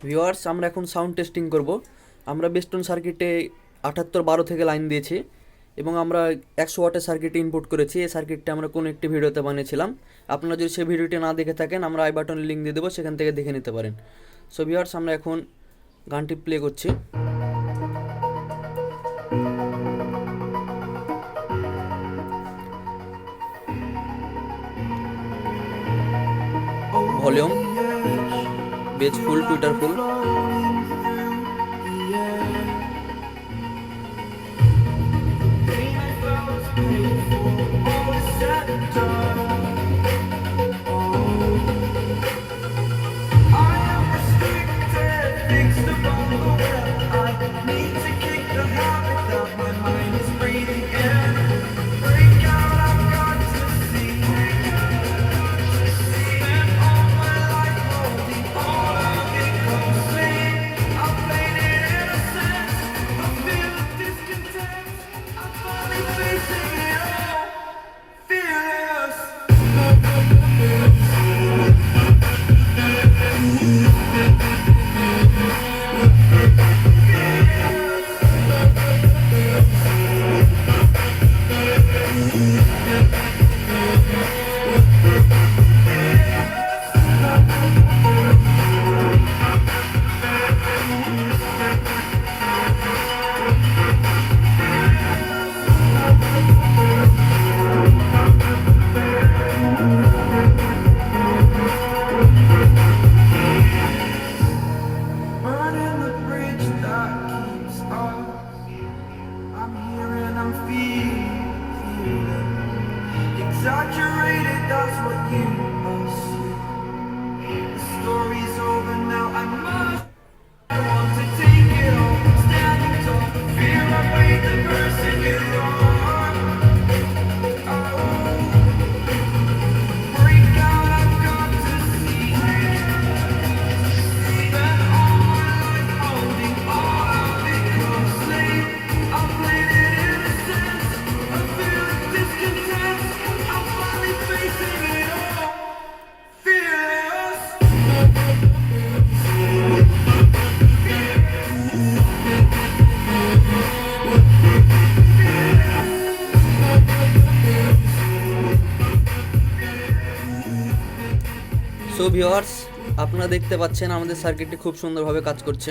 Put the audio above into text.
Viewers, আমরা এখন sound testing করব। আমরা বেস্টন সার্কিটে 7812 থেকে লাইন দিয়েছি এবং আমরা 100 ওয়াটের সার্কিটে ইনপুট করেছি। এই সার্কিটটা আমরা কোনো একটি ভিডিওতে বানিয়েছিলাম। আপনারা যদি সেই ভিডিওটি না দেখে থাকেন, আমরা আই বাটনে লিঙ্ক দিয়ে দেবো, সেখান থেকে দেখে নিতে পারেন। সো ভিউয়ার্স, আমরা এখন গানটি প্লে করছি। Volume, bass full, tweeter full. Exaggerated, that's what you assume. The story's over now, I want to take it all. Standing tall, fear I made the person you are. Oh, break out, I've got to see. Spent all my life holding all of it closely. I played it innocent, I feel discontent. I'm finally facing it all, fearless. So viewers, আপনারা দেখতে পাচ্ছেন আমাদের সার্কিটটি খুব সুন্দরভাবে কাজ করছে।